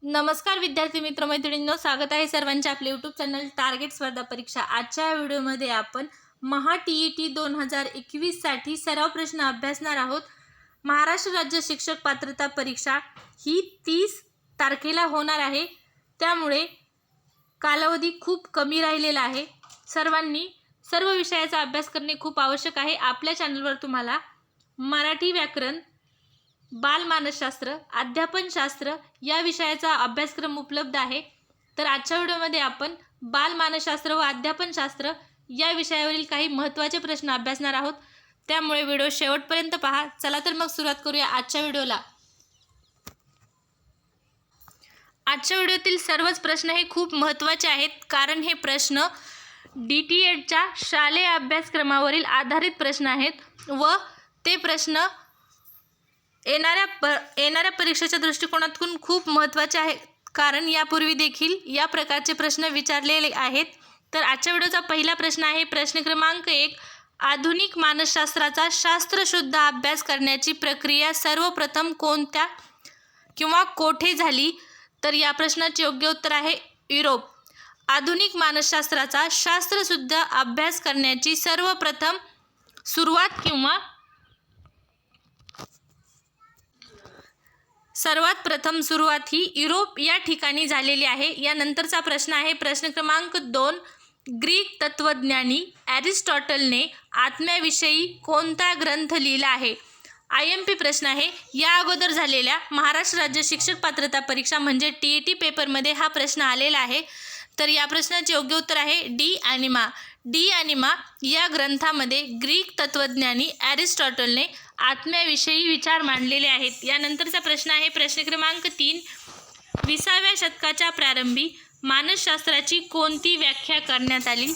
नमस्कार विद्यार्थी मित्र मैत्रिणींनो, स्वागत आहे सर्वांचे आपले यूट्यूब चॅनल टार्गेट स्पर्धा परीक्षा। आजच्या व्हिडिओमध्ये आपण महा TET 2021 साठी सराव प्रश्न अभ्यासणार आहोत। महाराष्ट्र राज्य शिक्षक पात्रता परीक्षा ही 30 तारखेला होणार आहे, त्यामुळे कालावधी खूप कमी राहिलेला आहे। सर्वांनी सर्व विषयाचा अभ्यास करणे खूप आवश्यक आहे। आपल्या चॅनलवर तुम्हाला मराठी व्याकरण, बालमानसशास्त्र, अध्यापनशास्त्र या विषयाचा अभ्यासक्रम उपलब्ध आहे। तर आजच्या व्हिडिओमध्ये आपण बालमानसशास्त्र व अध्यापनशास्त्र या विषयावरील काही महत्त्वाचे प्रश्न अभ्यासणार आहोत, त्यामुळे व्हिडिओ शेवटपर्यंत पहा। चला तर मग सुरुवात करूया आजच्या व्हिडिओला। आजच्या व्हिडिओतील सर्वच प्रश्न हे खूप महत्त्वाचे आहेत, कारण हे प्रश्न DTEDच्या शालेय अभ्यासक्रमावरील आधारित प्रश्न आहेत व ते प्रश्न येणाऱ्या परीक्षेच्या दृष्टिकोनातून खूप महत्त्वाचे आहेत, कारण यापूर्वी देखील या प्रकारचे प्रश्न विचारलेले आहेत। तर आजच्या व्हिडिओचा पहिला प्रश्न आहे प्रश्न क्रमांक 1, आधुनिक मानसशास्त्राचा शास्त्रशुद्ध अभ्यास करण्याची प्रक्रिया सर्वप्रथम कोणत्या किंवा कोठे झाली? तर या प्रश्नाचे योग्य उत्तर आहे युरोप। आधुनिक मानसशास्त्राचा शास्त्रशुद्ध अभ्यास करण्याची सर्वप्रथम सर्वात प्रथम सुरुवात ही युरोप या ठिकाणी झालेली आहे। यानंतरचा प्रश्न आहे प्रश्न क्रमांक 2, ग्रीक तत्त्वज्ञानी ॲरिस्टॉटलने आत्म्याविषयी कोणता ग्रंथ लिहिला आहे? IMP प्रश्न आहे। या अगोदर झालेल्या महाराष्ट्र राज्य शिक्षक पात्रता परीक्षा म्हणजे TET पेपरमध्ये हा प्रश्न आलेला आहे। तर या प्रश्नाचे योग्य उत्तर आहे डी ॲनिमा या ग्रंथामध्ये ग्रीक तत्त्वज्ञानी ॲरिस्टॉटलने आत्म्याविषयी विचार मांडलेले आहेत। यानंतरचा प्रश्न आहे प्रश्न क्रमांक 3, 20व्या शतकाच्या प्रारंभी मानसशास्त्राची कोणती व्याख्या करण्यात आली?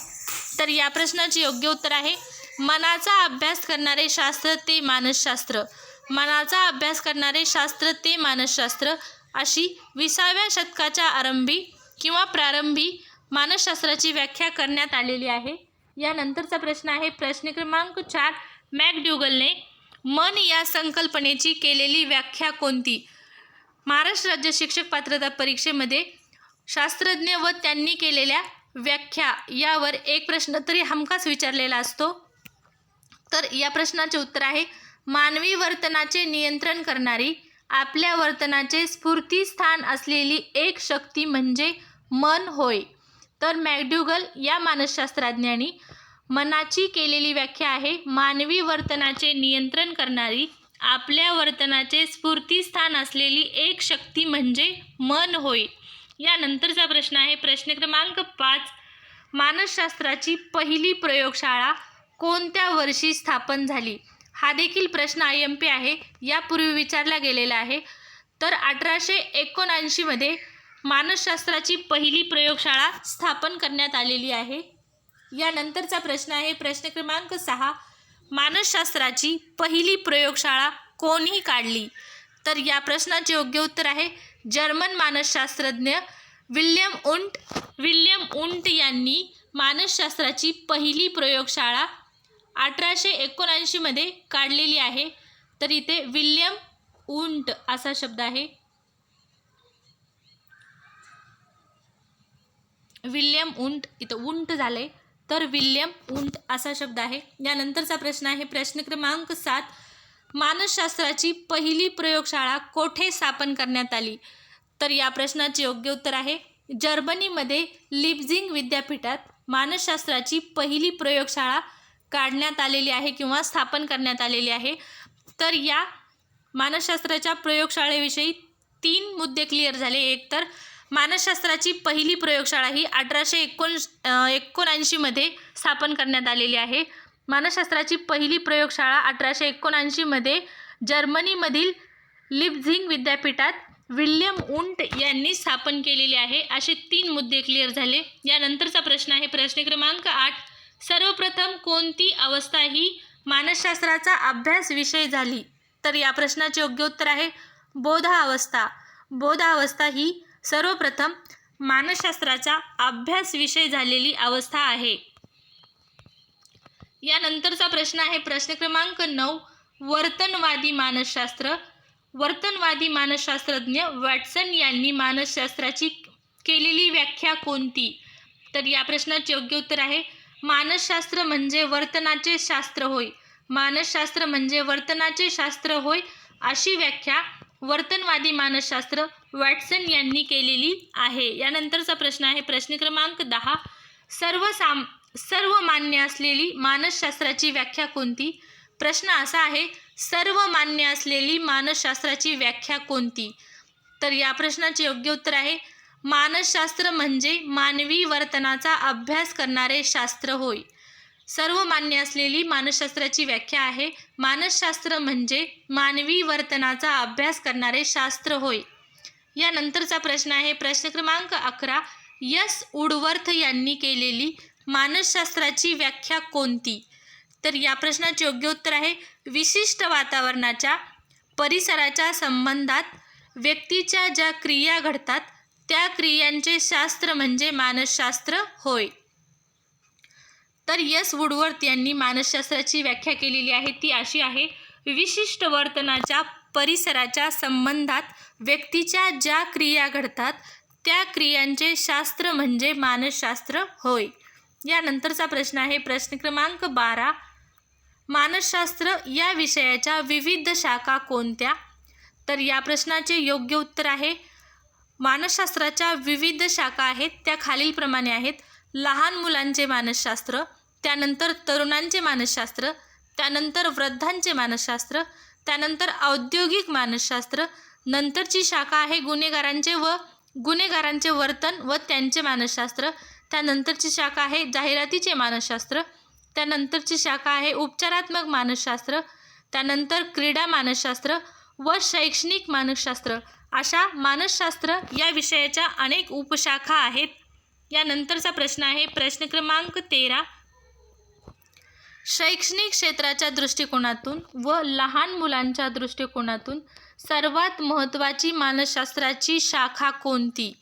तर या प्रश्नाचे योग्य उत्तर आहे मनाचा अभ्यास करणारे शास्त्र ते मानसशास्त्र। मनाचा अभ्यास करणारे शास्त्र ते मानसशास्त्र अशी 20व्या शतकाच्या आरंभी किंवा प्रारंभी मानसशास्त्राची व्याख्या करण्यात आलेली आहे। यानंतरचा प्रश्न आहे प्रश्न क्रमांक 4, मॅकडुगलने मन या संकल्पनेची केलेली व्याख्या कोणती? महाराष्ट्र राज्य शिक्षक पात्रता परीक्षेमध्ये शास्त्रज्ञ व त्यांनी केलेल्या व्याख्या यावर एक प्रश्न तरी हमखास विचारलेला असतो। तर या प्रश्नाचे उत्तर आहे मानवी वर्तनाचे नियंत्रण करणारी, आपल्या वर्तनाचे स्फूर्तिस्थान असलेली एक शक्ती म्हणजे मन होय। तर मॅकडुगल या मानसशास्त्रज्ञांनी मनाची केलेली व्याख्या आहे मानवी वर्तनाचे नियंत्रण करणारी, आपल्या वर्तनाचे स्फूर्तिस्थान असलेली एक शक्ती म्हणजे मन होय। यानंतरचा प्रश्न आहे प्रश्न क्रमांक 5, मानसशास्त्राची पहिली प्रयोगशाळा कोणत्या वर्षी स्थापन झाली? हा देखील प्रश्न IMP आहे, यापूर्वी विचारला गेलेला आहे। तर 1879 मध्ये मानसशास्त्राची पहिली प्रयोगशाळा स्थापन करण्यात आलेली आहे। यानंतरचा प्रश्न आहे प्रश्न क्रमांक 6, मानसशास्त्राची पहिली प्रयोगशाळा कोणी काढली? तर या प्रश्नाचे योग्य उत्तर आहे जर्मन मानसशास्त्रज्ञ विल्यम उंट यांनी मानसशास्त्राची पहिली प्रयोगशाळा 1879 मध्ये काढलेली आहे। तर इथे विल्यम उंट असा शब्द आहे, विल्यम उंट, इथं उंट झाले तर विल्यम उंट असा शब्द आहे। यानंतरचा प्रश्न आहे प्रश्न क्रमांक 7, मानसशास्त्राची पहिली प्रयोगशाळा कोठे स्थापन करण्यात आली? तर या प्रश्नाचे योग्य उत्तर आहे जर्मनीमध्ये लिप्झिग विद्यापीठात मानसशास्त्राची पहिली प्रयोगशाळा काढण्यात आलेली आहे किंवा स्थापन करण्यात आलेली आहे। तर या मानसशास्त्राच्या प्रयोगशाळेविषयी 3 मुद्दे क्लिअर झाले। एक तर मानसशास्त्राची पहिली प्रयोगशाळा ही 1879 मध्ये स्थापन करण्यात आलेली आहे। मानसशास्त्राची पहिली प्रयोगशाळा 1879 मध्ये जर्मनीमधील लिप्झिग विद्यापीठात विल्यम उंट यांनी स्थापन केलेली आहे। असे 3 मुद्दे क्लिअर झाले। यानंतरचा प्रश्न आहे प्रश्न क्रमांक 8, सर्वप्रथम कोणती अवस्था ही मानसशास्त्राचा अभ्यास विषय झाली? तर या प्रश्नाचे योग्य उत्तर आहे बोधावस्था। बोधावस्था ही सर्वप्रथम मानसशास्त्राचा अभ्यास विषय झालेली अवस्था आहे। यानंतरचा प्रश्न आहे प्रश्न क्रमांक 9, वर्तनवादी मानसशास्त्र वर्तनवादी मानसशास्त्रज्ञ वॅटसन यांनी मानसशास्त्राची केलेली व्याख्या कोणती? तर या प्रश्नाचे योग्य उत्तर आहे मानसशास्त्र म्हणजे वर्तनाचे शास्त्र होय. मानसशास्त्र म्हणजे वर्तनाचे शास्त्र होय अशी व्याख्या वर्तनवादी मानसशास्त्र वॅटसन यांनी केलेली आहे. यानंतरचा प्रश्न आहे प्रश्न क्रमांक 10. सर्व मान्य असलेली मानसशास्त्राची व्याख्या कोणती? प्रश्न असा आहे सर्व मान्य असलेली मानसशास्त्राची व्याख्या कोणती? तर या प्रश्नाचे योग्य उत्तर आहे मानसशास्त्र म्हणजे मानवी वर्तनाचा अभ्यास करणारे शास्त्र होय. सर्व मान्य असलेली मानसशास्त्राची व्याख्या आहे मानसशास्त्र म्हणजे मानवी वर्तनाचा अभ्यास करणारे शास्त्र होय. यानंतरचा प्रश्न आहे प्रश्न क्रमांक 11. एस वुडवर्थ यांनी केलेली मानसशास्त्राची व्याख्या कोणती? तर या प्रश्नाचे योग्य उत्तर आहे विशिष्ट वातावरणाच्या परिसराच्या संबंधात व्यक्तीच्या ज्या क्रिया घडतात त्या क्रियांचे शास्त्र म्हणजे मानसशास्त्र होय. तर एस वुडवर्थ यांनी मानसशास्त्राची व्याख्या केलेली आहे ती अशी आहे विशिष्ट वर्तनाच्या परिसराच्या संबंधात व्यक्तीच्या ज्या क्रिया घडतात त्या क्रियांचे शास्त्र म्हणजे मानसशास्त्र होय. यानंतरचा प्रश्न आहे प्रश्न क्रमांक 12. मानसशास्त्र या विषयाच्या विविध शाखा कोणत्या? तर या प्रश्नाचे योग्य उत्तर आहे मानसशास्त्राच्या विविध शाखा आहेत त्या खालीलप्रमाणे आहेत. लहान मुलांचे मानसशास्त्र, त्यानंतर तरुणांचे मानसशास्त्र, त्यानंतर वृद्धांचे मानसशास्त्र, त्यानंतर औद्योगिक मानसशास्त्र, नंतरची शाखा आहे गुन्हेगारांचे वर्तन व त्यांचे मानसशास्त्र, त्यानंतरची शाखा आहे जाहिरातीचे मानसशास्त्र, त्यानंतरची शाखा आहे उपचारात्मक मानसशास्त्र, त्यानंतर क्रीडा मानसशास्त्र व शैक्षणिक मानसशास्त्र. अशा मानसशास्त्र या विषयाच्या अनेक उपशाखा आहेत. यानंतरचा प्रश्न आहे प्रश्न क्रमांक 13. शैक्षणिक क्षेत्राच्या दृष्टिकोनातून व लहान मुलांच्या दृष्टिकोनातून सर्वात महत्त्वाची मानसशास्त्राची शाखा कोणती?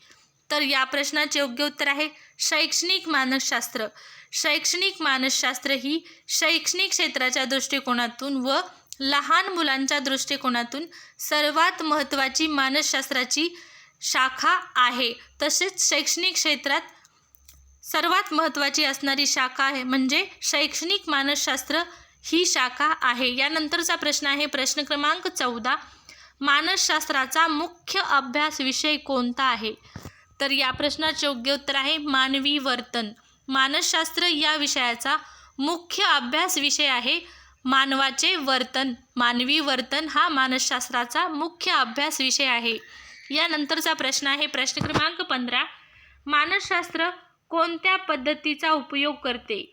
तर या प्रश्नाचे योग्य उत्तर आहे शैक्षणिक मानसशास्त्र. शैक्षणिक मानसशास्त्र ही शैक्षणिक क्षेत्राच्या दृष्टिकोनातून व लहान मुलांच्या दृष्टिकोनातून सर्वात महत्त्वाची मानसशास्त्राची शाखा आहे. तसेच शैक्षणिक क्षेत्रात सर्वात महत्त्वाची असणारी शाखा आहे म्हणजे शैक्षणिक मानसशास्त्र ही शाखा आहे. यानंतरचा प्रश्न आहे प्रश्न क्रमांक 14. मानसशास्त्राचा मुख्य अभ्यास विषय कोणता आहे? तर या प्रश्नाचे योग्य उत्तर आहे मानवी वर्तन. मानसशास्त्र या विषयाचा मुख्य अभ्यास विषय आहे मानवाचे वर्तन. मानवी वर्तन हा मानसशास्त्राचा मुख्य अभ्यास विषय आहे. यानंतरचा प्रश्न आहे प्रश्न क्रमांक 15. मानसशास्त्र कोणत्या पद्धतीचा उपयोग करते?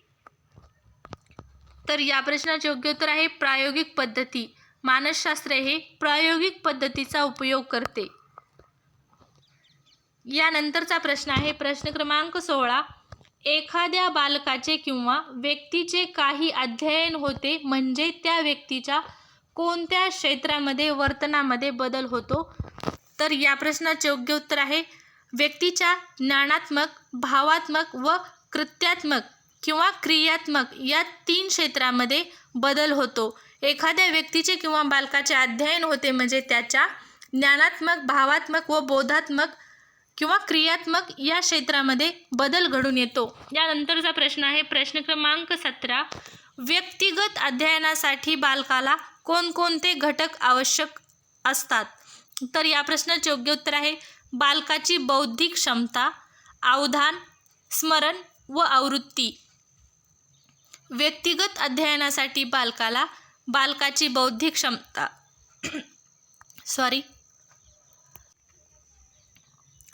तर या प्रश्नाचे योग्य उत्तर आहे प्रायोगिक पद्धती. मानसशास्त्र हे प्रायोगिक पद्धतीचा उपयोग करते. यानंतरचा प्रश्न आहे प्रश्न क्रमांक 16. एखाद्या बालकाचे किंवा व्यक्तीचे काही अध्ययन होते म्हणजे त्या व्यक्तीच्या कोणत्या क्षेत्रामध्ये वर्तनामध्ये बदल होतो? तर या प्रश्नाचे योग्य उत्तर आहे व्यक्तीच्या ज्ञानात्मक, भावात्मक व कृत्यात्मक किंवा क्रियात्मक या 3 क्षेत्रामध्ये बदल होतो. एखाद्या व्यक्तीचे किंवा बालकाचे अध्ययन होते म्हणजे त्याच्या ज्ञानात्मक, भावात्मक व बोधात्मक किंवा क्रियात्मक या क्षेत्रामध्ये बदल घडून येतो. यानंतरचा प्रश्न आहे प्रश्न क्रमांक 17. व्यक्तिगत अध्ययनासाठी बालकाला कोणकोणते घटक आवश्यक असतात? तर या प्रश्नाचे योग्य उत्तर आहे बालकाची बौद्धिक क्षमता, अवधान, स्मरण व आवृत्ती. व्यक्तिगत अध्ययनासाठी बालकाची बौद्धिक क्षमता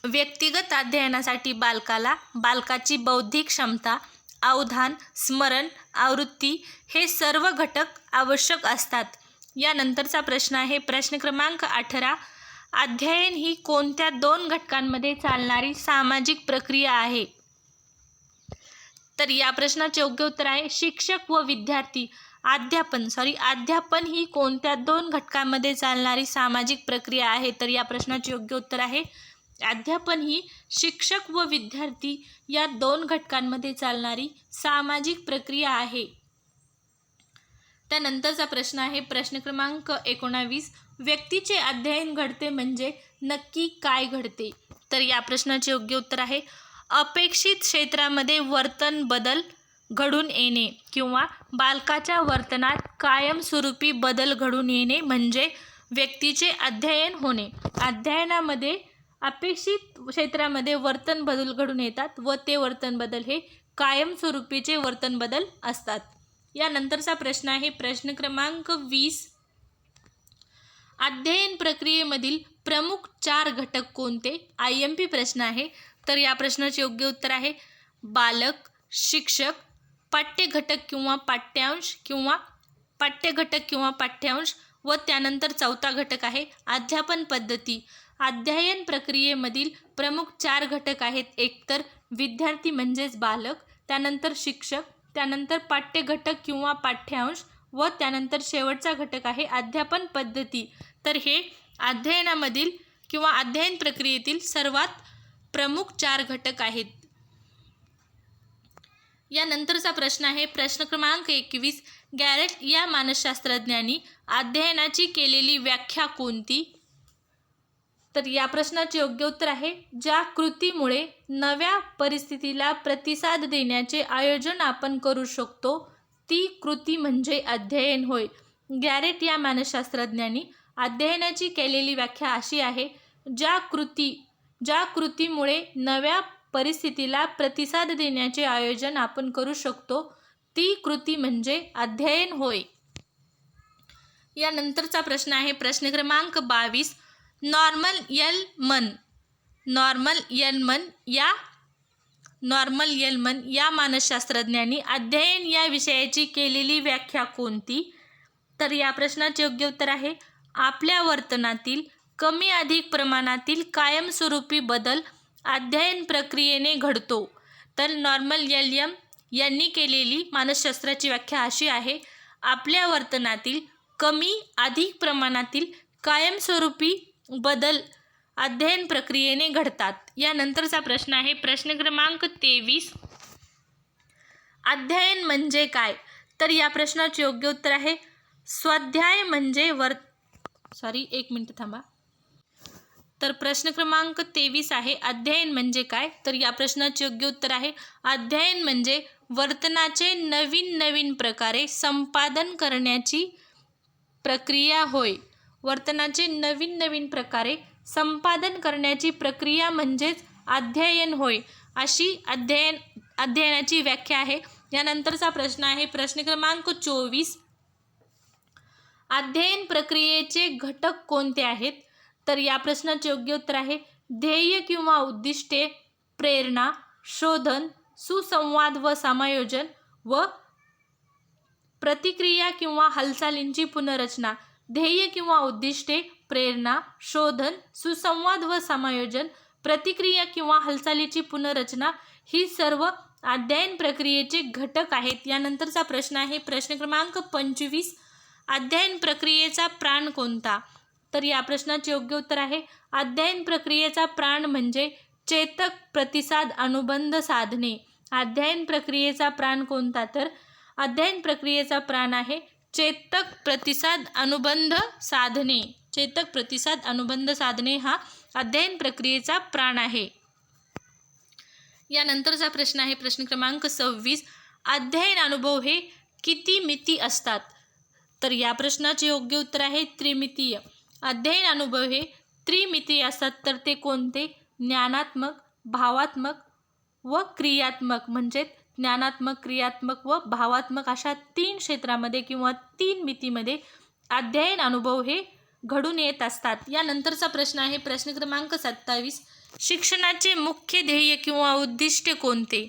व्यक्तिगत अध्ययनासाठी बालकाची बौद्धिक क्षमता, अवधान, स्मरण, आवृत्ती हे सर्व घटक आवश्यक असतात. यानंतरचा प्रश्न आहे प्रश्न क्रमांक 18. अध्ययन ही कोणत्या 2 घटकांमध्ये चालणारी सामाजिक प्रक्रिया आहे? तर या प्रश्नाचे योग्य उत्तर आहे शिक्षक व विद्यार्थी. अध्यापन ही कोणत्या 2 घटकांमध्ये चालणारी सामाजिक प्रक्रिया आहे? तर या प्रश्नाचे योग्य उत्तर आहे अध्यापन ही शिक्षक व विद्यार्थी या 2 घटकांमध्ये चालणारी सामाजिक प्रक्रिया आहे. त्यानंतरचा प्रश्न आहे प्रश्न क्रमांक 19, व्यक्तीचे अध्ययन घडते म्हणजे नक्की काय घडते? तर या प्रश्नाचे योग्य उत्तर आहे अपेक्षित क्षेत्रामध्ये वर्तन बदल घडून येणे किंवा बालकाच्या वर्तनात कायमस्वरूपी बदल घडून येणे म्हणजे व्यक्तीचे अध्ययन होणे. अध्ययनामध्ये अपेक्षित क्षेत्रामध्ये वर्तन बदल घडून येतात व ते वर्तन बदल हे कायमस्वरूपीचे वर्तन बदल असतात. यानंतरचा प्रश्न आहे प्रश्न क्रमांक 20, अध्ययन प्रक्रियेमधील प्रमुख 4 घटक कोणते? IMP प्रश्न आहे. तर या प्रश्नाचे योग्य उत्तर आहे बालक, शिक्षक, पाठ्यघटक किंवा पाठ्यांश व त्यानंतर 4था घटक आहे अध्यापन पद्धती. अध्ययन प्रक्रियेमधील प्रमुख 4 घटक आहेत. एक तर विद्यार्थी म्हणजेच बालक, त्यानंतर शिक्षक, त्यानंतर पाठ्यघटक किंवा पाठ्यांश व त्यानंतर शेवटचा घटक आहे अध्यापन पद्धती. तर हे अध्ययनामधील किंवा अध्ययन प्रक्रियेतील सर्वात प्रमुख 4 घटक आहेत. यानंतरचा प्रश्न आहे प्रश्न क्रमांक 21, गॅरेट या मानसशास्त्रज्ञांनी अध्ययनाची केलेली व्याख्या कोणती? तर या प्रश्नाचे योग्य उत्तर आहे ज्या कृतीमुळे नव्या परिस्थितीला प्रतिसाद देण्याचे आयोजन आपण करू शकतो ती कृती म्हणजे अध्ययन होय. गॅरेट या मानसशास्त्रज्ञांनी अध्ययनाची केलेली व्याख्या अशी आहे ज्या कृतीमुळे नव्या परिस्थितीला प्रतिसाद देण्याचे आयोजन आपण करू शकतो ती कृती म्हणजे अध्ययन होय. यानंतरचा प्रश्न आहे प्रश्न क्रमांक 22, नॉर्मन येलमन या मानसशास्त्रज्ञांनी अध्ययन या विषयाची केलेली व्याख्या कोणती? तर या प्रश्नाचे योग्य उत्तर आहे आपल्या वर्तनातील कमी अधिक प्रमाणातील कायमस्वरूपी बदल अध्ययन प्रक्रियेने घडतो. तर नॉर्मन येलम यांनी केलेली मानसशास्त्राची व्याख्या अशी आहे आपल्या वर्तनातील कमी अधिक प्रमाणातील कायमस्वरूपी बदल अध्ययन प्रक्रियेने घडतात. यानंतरचा प्रश्न आहे प्रश्न क्रमांक 23, अध्ययन म्हणजे काय? तर या प्रश्नाचे योग्य उत्तर आहे स्वाध्याय म्हणजे तर प्रश्न क्रमांक 23 आहे अध्ययन म्हणजे काय? तर या प्रश्नाचे योग्य उत्तर आहे अध्ययन म्हणजे वर्तनाचे नवीन प्रकारे संपादन करण्याची प्रक्रिया होय. वर्तनाचे नवीन प्रकारे संपादन करण्याची प्रक्रिया म्हणजेच अध्ययन होय अशी अध्ययनाची व्याख्या आहे. यानंतरचा प्रश्न आहे प्रश्न क्रमांक 24, अध्ययन प्रक्रियेचे घटक कोणते आहेत? तर या प्रश्नाचे योग्य उत्तर आहे ध्येय किंवा उद्दिष्टे, प्रेरणा, शोधन, सुसंवाद व समायोजन व प्रतिक्रिया किंवा हालचालींची पुनर्रचना. ध्येय किंवा उद्दिष्टे, प्रेरणा, शोधन, सुसंवाद व समायोजन, प्रतिक्रिया किंवा हालचालीची पुनर्रचना ही सर्व अध्ययन प्रक्रियेचे घटक आहेत. यानंतरचा प्रश्न आहे प्रश्न क्रमांक 25, अध्ययन प्रक्रियेचा प्राण कोणता? तर या प्रश्नाचे योग्य उत्तर आहे अध्ययन प्रक्रियेचा प्राण म्हणजे चेतक प्रतिसाद अनुबंध साधने. अध्ययन प्रक्रियेचा प्राण कोणता? तर अध्ययन प्रक्रियेचा प्राण आहे चेतक प्रतिसाद अनुबंध साधने. चेतक प्रतिसाद अनुबंध साधने हा अध्ययन प्रक्रियेचा प्राण आहे. यानंतरचा प्रश्न आहे प्रश्न क्रमांक 26, अध्ययन अनुभव हे किती मिती असतात? तर या प्रश्नाचे योग्य उत्तर आहे त्रिमितीय. अध्ययन अनुभव हे त्रिमितीय असतात. तर ते कोणते? ज्ञानात्मक, भावात्मक व क्रियात्मक. म्हणजे ज्ञानात्मक, क्रियात्मक व भावात्मक अशा 3 क्षेत्रामध्ये किंवा 3 मितीमध्ये अध्ययन अनुभव हे घडून येत असतात. यानंतरचा प्रश्न आहे प्रश्न क्रमांक 27, शिक्षणाचे मुख्य ध्येय किंवा उद्दिष्टे कोणते?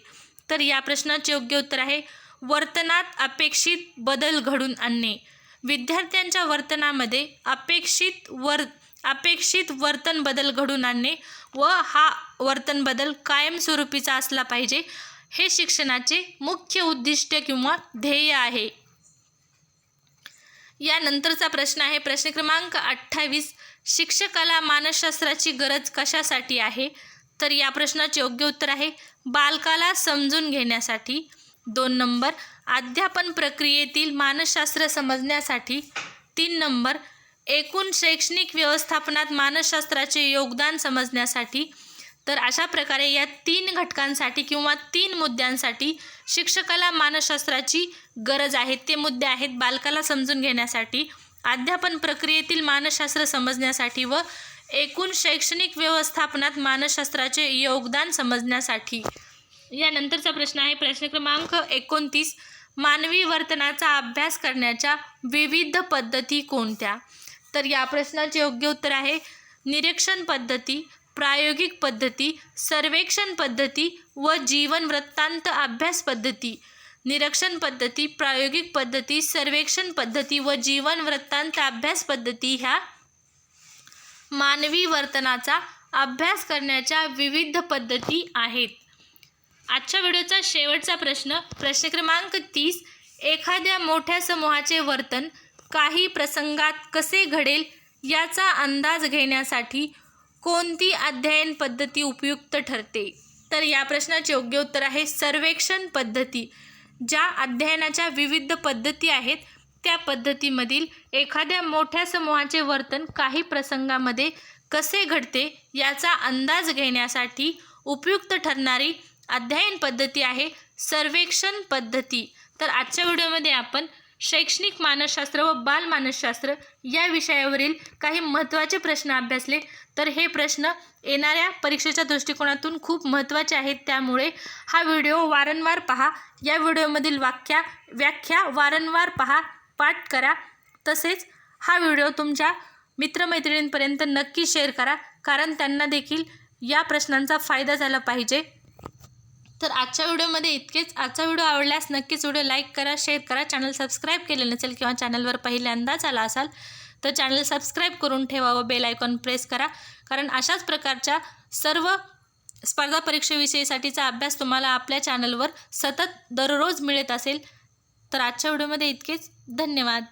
तर या प्रश्नाचे योग्य उत्तर आहे वर्तनात अपेक्षित बदल घडून आणणे. विद्यार्थ्यांच्या वर्तनामध्ये अपेक्षित वर्तन बदल घडून आणणे व हा वर्तन बदल कायमस्वरूपीचा असला पाहिजे हे शिक्षणाचे मुख्य उद्दिष्ट किंवा ध्येय आहे. यानंतरचा प्रश्न आहे प्रश्न क्रमांक 28, शिक्षकाला मानसशास्त्राची गरज कशासाठी आहे? तर या प्रश्नाचे योग्य उत्तर आहे बालकाला समजून घेण्यासाठी. 2 नंबर, अध्यापन प्रक्रियेतील मानसशास्त्र समजण्यासाठी. 3 नंबर, एकूण शैक्षणिक व्यवस्थापनात मानसशास्त्राचे योगदान समजण्यासाठी. तर अशा प्रकारे या 3 घटकांसाठी किंवा 3 मुद्द्यांसाठी शिक्षकाला मानसशास्त्राची गरज आहे. ते मुद्दे आहेत बालकाला समजून घेण्यासाठी, अध्यापन प्रक्रियेतील मानसशास्त्र समजण्यासाठी व एकूण शैक्षणिक व्यवस्थापनात मानसशास्त्राचे योगदान समजण्यासाठी. यानंतरचा प्रश्न आहे प्रश्न क्रमांक 29. मानवी वर्तनाचा अभ्यास करण्याच्या विविध पद्धती कोणत्या? तर या प्रश्नाचे योग्य उत्तर आहे निरीक्षण पद्धती, प्रायोगिक पद्धती, सर्वेक्षण पद्धती व जीवन वृत्तांत अभ्यास पद्धती. निरीक्षण पद्धती, प्रायोगिक पद्धती, सर्वेक्षण पद्धती व जीवन वृत्तांत अभ्यास पद्धती ह्या मानवी वर्तनाचा अभ्यास करण्याच्या विविध पद्धती आहेत. आजच्या व्हिडिओचा शेवटचा प्रश्न प्रश्न क्रमांक 30. एखाद्या मोठ्या समूहाचे वर्तन काही प्रसंगात कसे घडेल याचा अंदाज घेण्यासाठी कोणती अध्ययन पद्धती उपयुक्त ठरते? तर या प्रश्नाचे योग्य उत्तर आहे सर्वेक्षण पद्धती. ज्या अध्ययनाच्या विविध पद्धती आहेत त्या पद्धतीमधील एखाद्या मोठ्या समूहाचे वर्तन काही प्रसंगामध्ये कसे घडते याचा अंदाज घेण्यासाठी उपयुक्त ठरणारी अध्ययन पद्धती आहे सर्वेक्षण पद्धती. तर आजच्या व्हिडिओमध्ये आपण शैक्षणिक मानसशास्त्र व बाल मानसशास्त्र या विषयावरील काही महत्त्वाचे प्रश्न अभ्यासले. तर हे प्रश्न येणाऱ्या परीक्षेच्या दृष्टिकोनातून खूप महत्त्वाचे आहेत, त्यामुळे हा व्हिडिओ वारंवार पहा. या व्हिडिओमधील व्याख्या वारंवार पहा, पाठ करा. तसेच हा व्हिडिओ तुमच्या मित्रमैत्रिणींपर्यंत नक्की शेअर करा, कारण त्यांना देखील या प्रश्नांचा फायदा झाला पाहिजे. तर आजच्या व्हिडिओमध्ये इतकेच. आजचा व्हिडिओ आवडल्यास नक्कीच व्हिडिओ लाईक करा, शेअर करा. चॅनल सबस्क्राईब केले नसेल किंवा चॅनलवर पहिल्यांदाच आला असाल तर चॅनल सबस्क्राईब करून ठेवा व बेल आयकॉन प्रेस करा, कारण अशाच प्रकारच्या सर्व स्पर्धा परीक्षेविषयीसाठीचा अभ्यास तुम्हाला आपल्या चॅनलवर सतत दररोज मिळत असेल. तर आजच्या व्हिडिओमध्ये इतकेच. धन्यवाद.